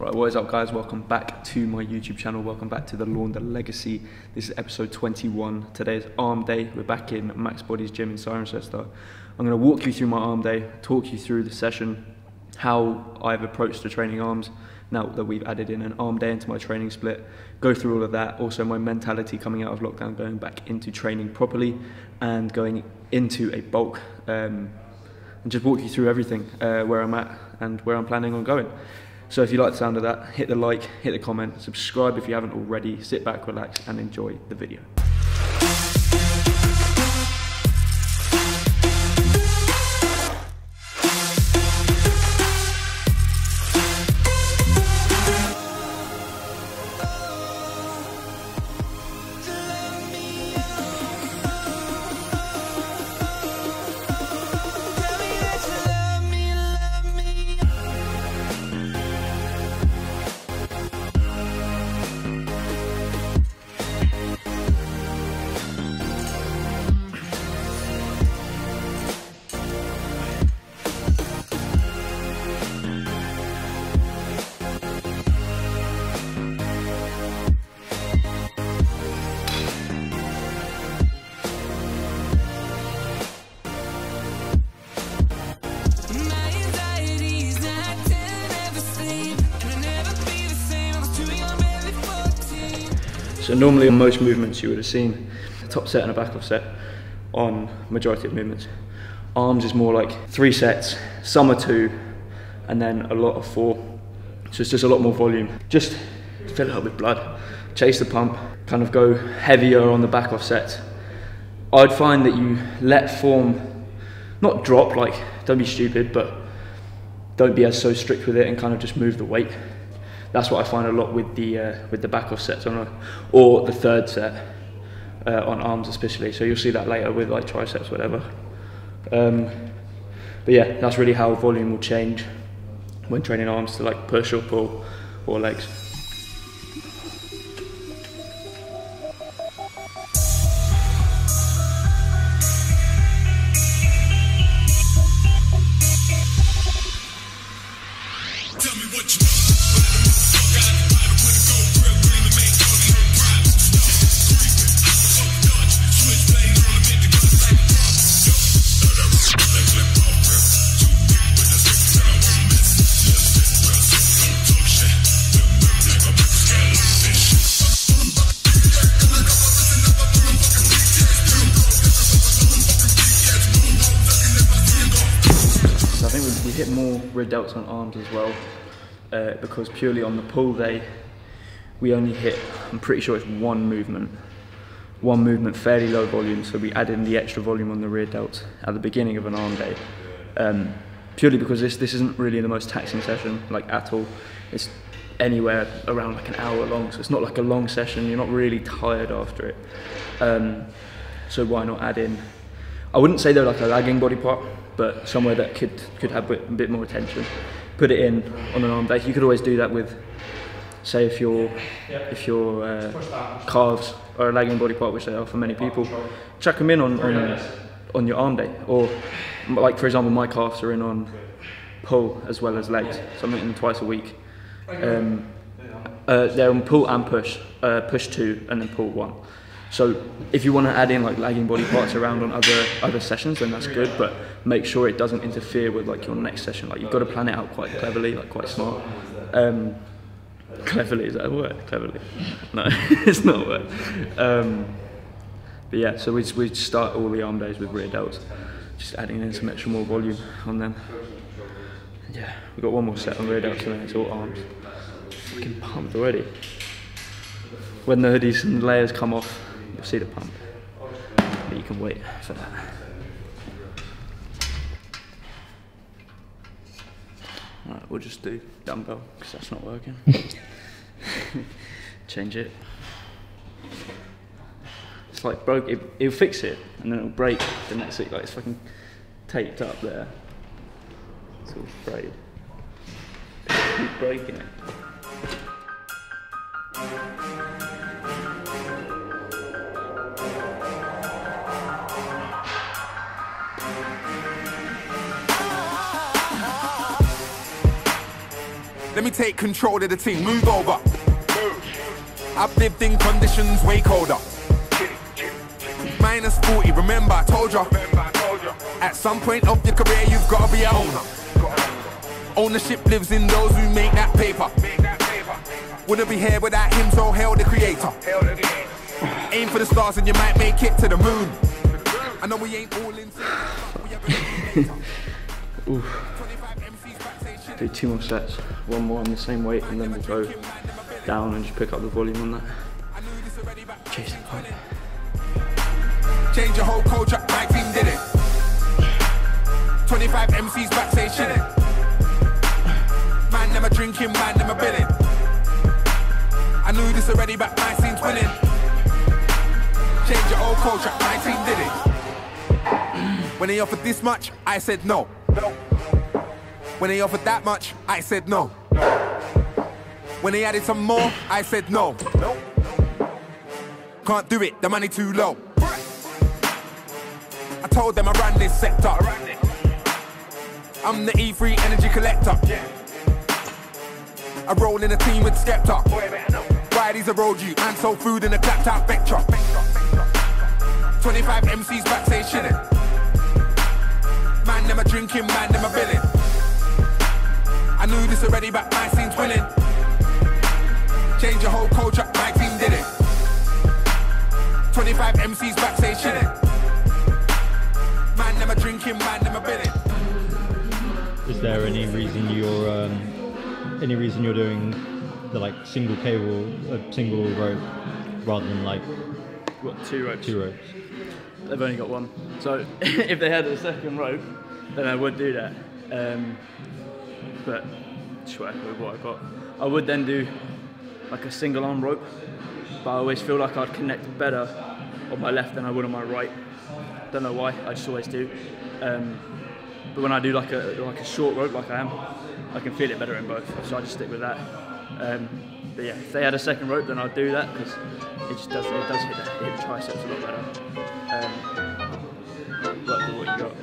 Right, what is up guys? Welcome back to my YouTube channel. Welcome back to the Launder Legacy. This is episode 21. Today is arm day. We're back in Max Body's gym in Cirencester. I'm going to walk you through my arm day, talk you through the session, how I've approached the training arms now that we've added in an arm day into my training split, go through all of that, also my mentality coming out of lockdown, going back into training properly and going into a bulk, and just walk you through everything, where I'm at and where I'm planning on going. So if you like the sound of that, hit the like, hit the comment, subscribe if you haven't already, sit back, relax and enjoy the video. So normally on most movements you would have seen a top set and a back off set on majority of movements. Arms is more like 3 sets, some are 2, and then a lot of 4. So it's just a lot more volume. Just fill it up with blood, chase the pump, kind of go heavier on the back off sets. I'd find that you let form not drop, like don't be stupid, but don't be as so strict with it and kind of just move the weight. That's what I find a lot with the back off sets or the third set on arms especially. So you'll see that later with like triceps, whatever. But yeah, that's really how volume will change when training arms to like push or pull or legs. We hit more rear delts on arms as well, because purely on the pull day we only hit, I'm pretty sure it's one movement fairly low volume, so we add in the extra volume on the rear delts at the beginning of an arm day, purely because this isn't really the most taxing session like at all. It's anywhere around like an hour long, so it's not like a long session, you're not really tired after it, so why not add in, I wouldn't say they're like a lagging body part, but somewhere that could have a bit more attention. Put it in on an arm day. You could always do that with, say, if your calves are a lagging body part, which they are for many people, chuck them in on your arm day. Or like for example, my calves are in on pull as well as legs, so I'm hitting them twice a week. They're on pull and push, push 2 and then pull 1. So if you want to add in like lagging body parts around on other sessions, then that's good, but make sure it doesn't interfere with like your next session. Like you've got to plan it out quite cleverly, like quite smart. Cleverly, is that a word? Cleverly? No, it's not a word. But yeah, so we start all the arm days with rear delts, just adding in some extra more volume on them. Yeah, we've got one more set on rear delts and then it's all arms. Fucking pumped already. When the hoodies and layers come off, you'll see the pump, but you can wait for that. Alright, we'll just do dumbbell, because that's not working. Change it. It's like broke, it'll fix it, and then it'll break the next week, like it's fucking taped up there. It's all frayed. Keep breaking it. Let me take control of the team, move over. I've lived in conditions way colder. Minus 40, remember I told ya. At some point of your career you've got to be a owner. Ownership lives in those who make that paper. Wouldn't be here without him, so hail the creator. Aim for the stars and you might make it to the moon. I know we ain't all in. Do 2 more sets, 1 more on the same weight, and then we'll go down and just pick up the volume on that. Chase the pipe. Change your whole culture, my team did it. 25 MCs backstage chilling. Man, them a drinking, man, them a billing. I knew this already, but my team's winning. Change your whole culture, my team did it. When they offered this much, I said no. When they offered that much, I said no. When they added some more, I said no. Can't do it, the money too low. I told them I run this sector. I'm the E3 energy collector. I roll in a team with Skepta. Riders a road you, and sold food in a clapped out Vectra. 25 MCs backstage chilling. Man, them a drinking, man, them a billing. I knew this already, but my team's winning. Change your whole culture, my team did it. 25 MCs backstage chilling. Man, them a drinking, man, them a billing. Is there any reason you're doing the like single cable, single rope, rather than like What, 2 ropes? 2 ropes. They've only got 1. So if they had a second rope, then I would do that. But just work with what I've got. I would then do like a single arm rope, but I always feel like I'd connect better on my left than I would on my right. Don't know why, I just always do. But when I do like a short rope like I am, I can feel it better in both, so I just stick with that. But yeah, if they had a second rope, then I'd do that, because it does hit the triceps a lot better. Work with what you got.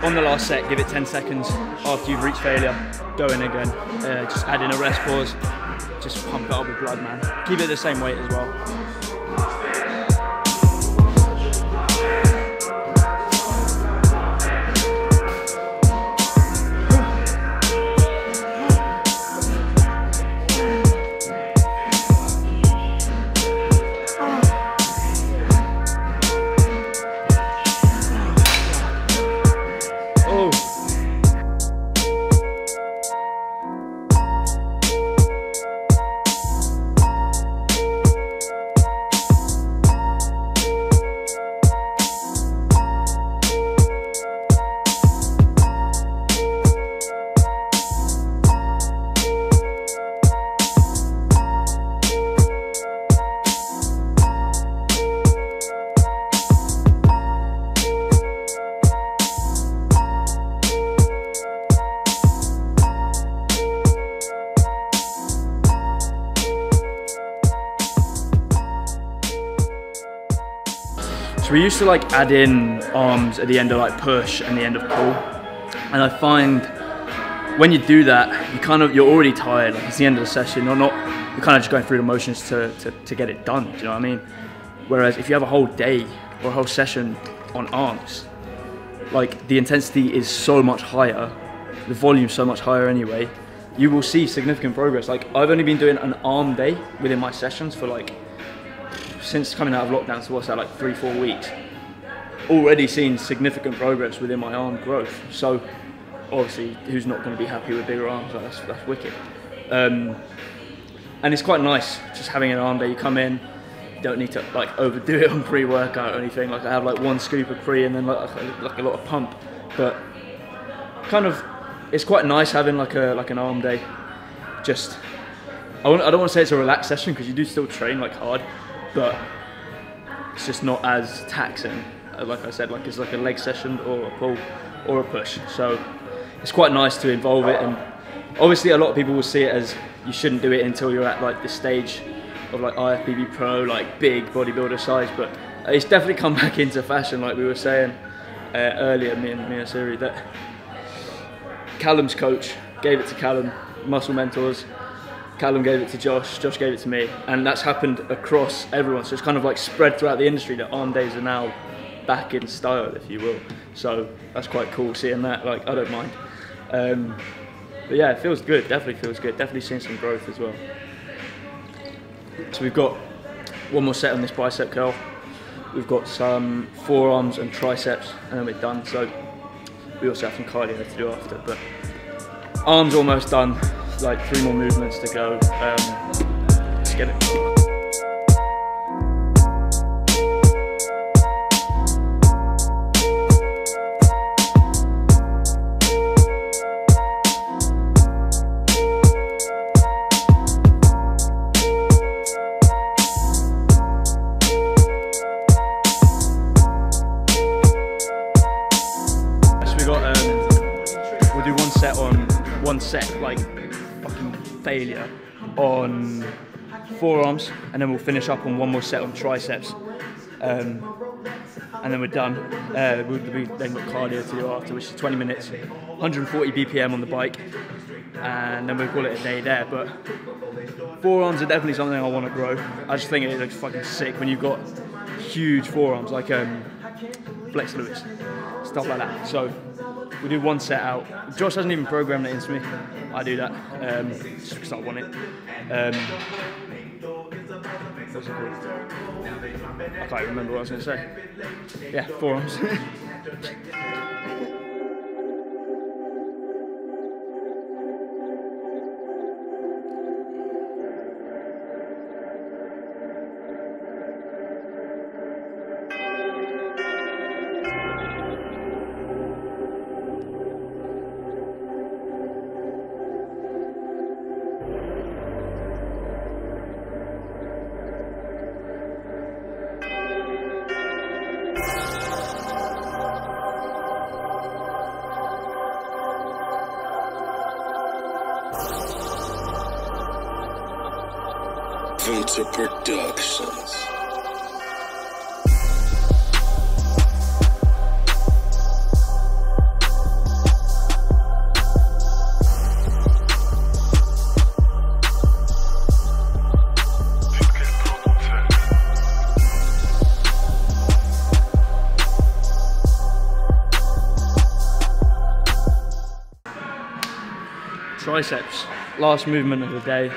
On the last set, give it 10 seconds after you've reached failure, go in again, just add in a rest pause, just pump it up with blood, man. Keep it the same weight as well. So we used to like add in arms at the end of like push and the end of pull, and I find when you do that, you're already tired. Like it's the end of the session, you're kind of just going through the motions to get it done. Do you know what I mean? Whereas if you have a whole day or a whole session on arms, like the intensity is so much higher, the volume so much higher anyway. You will see significant progress. Like I've only been doing an arm day within my sessions for like, since coming out of lockdown, so what's that, like 3-4 weeks, already seen significant progress within my arm growth. So obviously, who's not going to be happy with bigger arms? Like, that's wicked. And it's quite nice just having an arm day. You come in, you don't need to like overdo it on pre-workout or anything. Like I have like 1 scoop of pre and then like a lot of pump, but kind of it's quite nice having like an arm day. Just I don't want to say it's a relaxed session because you do still train like hard, but it's just not as taxing. Like I said, like it's like a leg session or a pull or a push. So it's quite nice to involve it. And obviously a lot of people will see it as you shouldn't do it until you're at like the stage of like IFBB Pro, like big bodybuilder size, but it's definitely come back into fashion. Like we were saying earlier, me and Siri, that Callum's coach gave it to Callum, Muscle Mentors. Callum gave it to Josh, Josh gave it to me, and that's happened across everyone. So it's kind of like spread throughout the industry that arm days are now back in style, if you will. So that's quite cool seeing that. Like I don't mind. But yeah, it feels good, definitely feels good. Definitely seeing some growth as well. So we've got 1 more set on this bicep curl. We've got some forearms and triceps, and then we're done. So we also have some cardio to do after, but arms almost done. Like 3 more movements to go. Let's get it. We'll do 1 set on 1 set, like fucking failure on forearms, and then we'll finish up on 1 more set on triceps, and then we're done. We've then got cardio to do after, which is 20 minutes, 140 BPM on the bike, and then we'll call it a day there. But forearms are definitely something I want to grow. I just think it looks fucking sick when you've got huge forearms, like flex Lewis, stuff like that. So we'll do 1 set out. Josh hasn't even programmed it into me. I do that just because I want it. What's it called? I can't remember what I was going to say. Yeah, forearms. Launder Productions. Triceps, last movement of the day.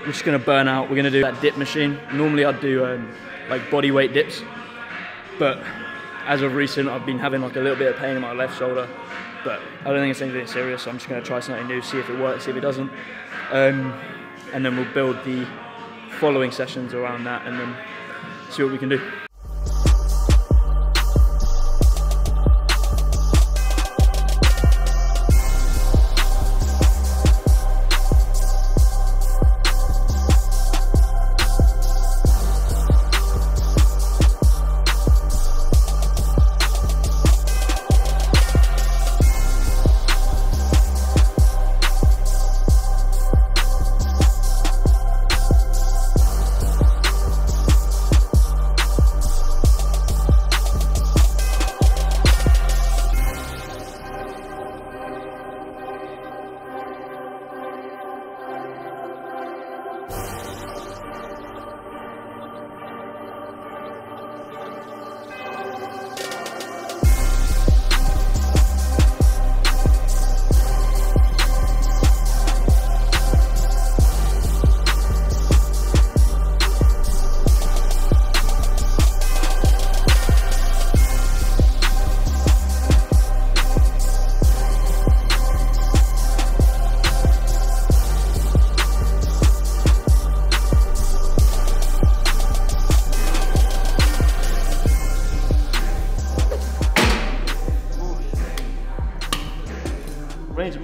We're just gonna burn out. We're gonna do that dip machine. Normally I'd do like body weight dips, but as of recent I've been having like a little bit of pain in my left shoulder, but I don't think it's anything serious, so I'm just gonna try something new, see if it works, see if it doesn't, and then we'll build the following sessions around that and then see what we can do.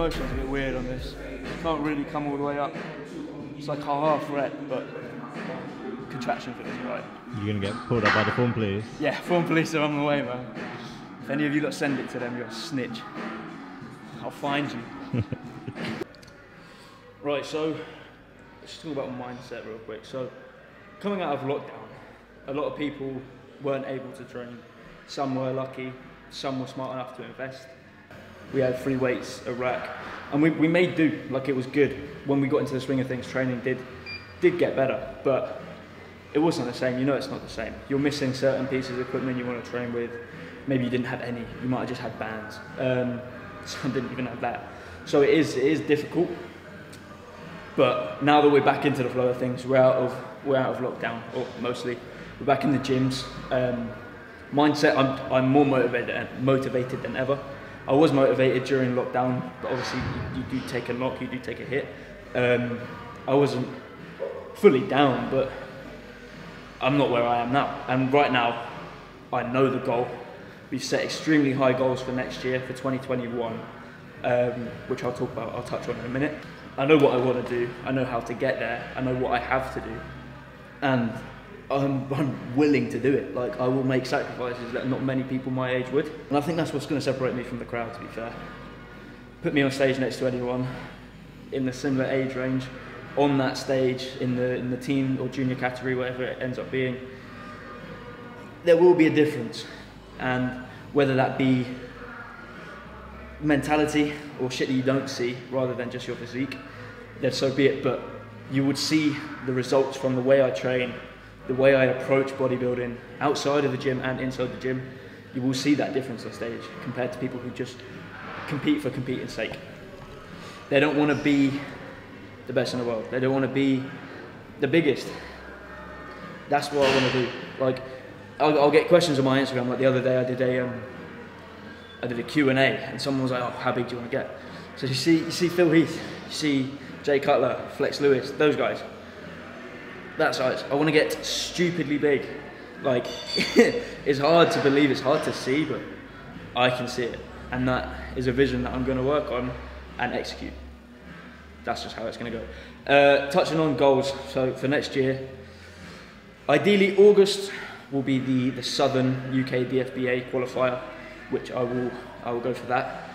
motion's a bit weird on this. Can't really come all the way up. It's like a half rep, but contraction fitness is right. You're gonna get pulled up by the form police. Yeah, form police are on the way, man. If any of you lot send it to them, you're a snitch. I'll find you. Right, so let's talk about mindset real quick. So coming out of lockdown, a lot of people weren't able to train. Some were lucky, some were smart enough to invest. We had free weights, a rack, and we made do. Like, it was good. When we got into the swing of things, training did get better, but it wasn't the same. You know, it's not the same. You're missing certain pieces of equipment you want to train with. Maybe you didn't have any. You might have just had bands. Some didn't even have that. So it is difficult. But now that we're back into the flow of things, we're out of lockdown, or mostly. We're back in the gyms. Mindset, I'm more motivated than ever. I was motivated during lockdown, but obviously you do take a knock, you do take a hit. I wasn't fully down, but I'm not where I am now. And right now, I know the goal. We've set extremely high goals for next year, for 2021, which I'll touch on in a minute. I know what I want to do, I know how to get there, I know what I have to do, and I'm willing to do it. Like, I will make sacrifices that not many people my age would. And I think that's what's going to separate me from the crowd, to be fair. Put me on stage next to anyone in the similar age range, on that stage, in the teen or junior category, whatever it ends up being, there will be a difference. And whether that be mentality or shit that you don't see, rather than just your physique, then so be it. But you would see the results from the way I train, the way I approach bodybuilding outside of the gym and inside the gym. You will see that difference on stage compared to people who just compete for competing's sake. They don't want to be the best in the world. They don't want to be the biggest. That's what I want to do. Like, I'll get questions on my Instagram. Like the other day, I did a Q&A, and someone was like, "Oh, how big do you want to get?" So you see Phil Heath, you see Jay Cutler, Flex Lewis, those guys. That size. I want to get stupidly big. Like, it's hard to believe, it's hard to see, but I can see it. And that is a vision that I'm going to work on and execute. That's just how it's going to go. Touching on goals, so for next year, ideally August will be the Southern UK DFBA qualifier, which I will go for that.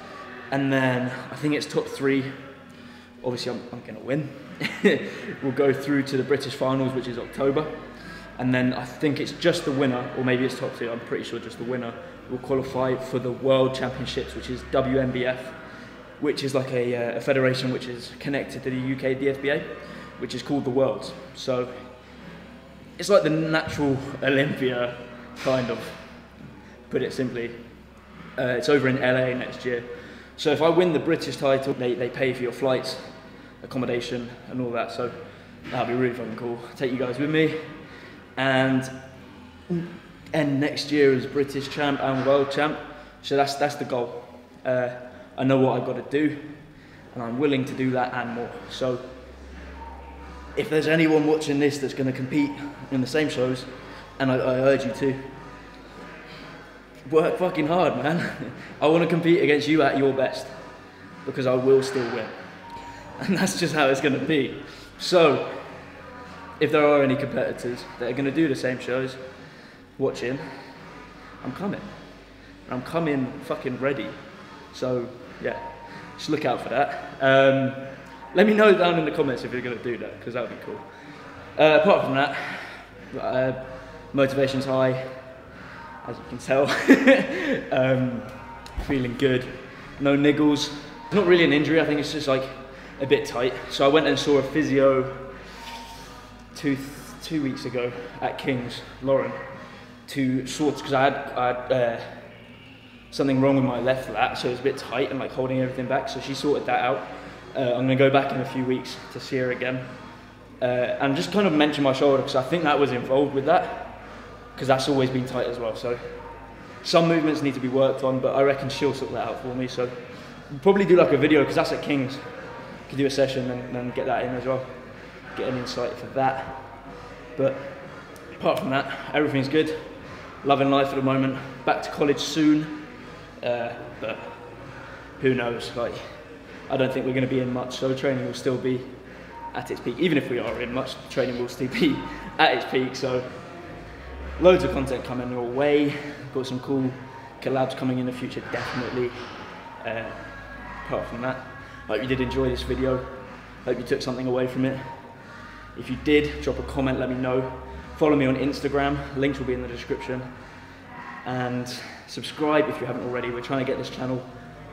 And then I think it's top 3. Obviously I'm going to win. We'll go through to the British finals, which is October. And then I think it's just the winner, or maybe it's top 2, I'm pretty sure just the winner will qualify for the World Championships, which is WMBF, which is like a federation which is connected to the UK DFBA, which is called the Worlds. So it's like the natural Olympia, kind of, put it simply. It's over in LA next year. So if I win the British title, they pay for your flights, accommodation and all that, so that'll be really fucking cool. Take you guys with me, and next year as British champ and world champ. So that's the goal. I know what I've got to do, and I'm willing to do that and more. So if there's anyone watching this that's going to compete in the same shows, and I urge you to, work fucking hard, man. I want to compete against you at your best, because I will still win. And that's just how it's going to be. So if there are any competitors that are going to do the same shows, watching, I'm coming. And I'm coming fucking ready. So yeah, just look out for that. Let me know down in the comments if you're going to do that, because that would be cool. Apart from that, motivation's high, as you can tell. Feeling good, no niggles. It's not really an injury, I think it's just like a bit tight. So I went and saw a physio two weeks ago at King's, Lauren, to sort, because I had something wrong with my left lat, so it was a bit tight and like holding everything back, so she sorted that out. I'm going to go back in a few weeks to see her again, and just kind of mention my shoulder, because I think that was involved with that, because that's always been tight as well. So some movements need to be worked on, but I reckon she'll sort that out for me. So we'll probably do like a video, because that's at King's. Could do a session and get that in as well, get an insight for that. But apart from that, everything's good. Loving life at the moment. Back to college soon, but who knows? Like, I don't think we're going to be in much, so training will still be at its peak. Even if we are in much, training will still be at its peak. So loads of content coming your way. Got some cool collabs coming in the future, definitely. Apart from that, hope you did enjoy this video. Hope you took something away from it. If you did, drop a comment, let me know. Follow me on Instagram, links will be in the description. And subscribe if you haven't already. We're trying to get this channel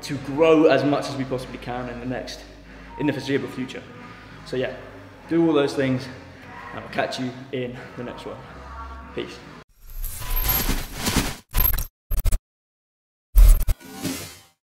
to grow as much as we possibly can in the foreseeable future. So yeah, do all those things, and I'll catch you in the next one. Peace.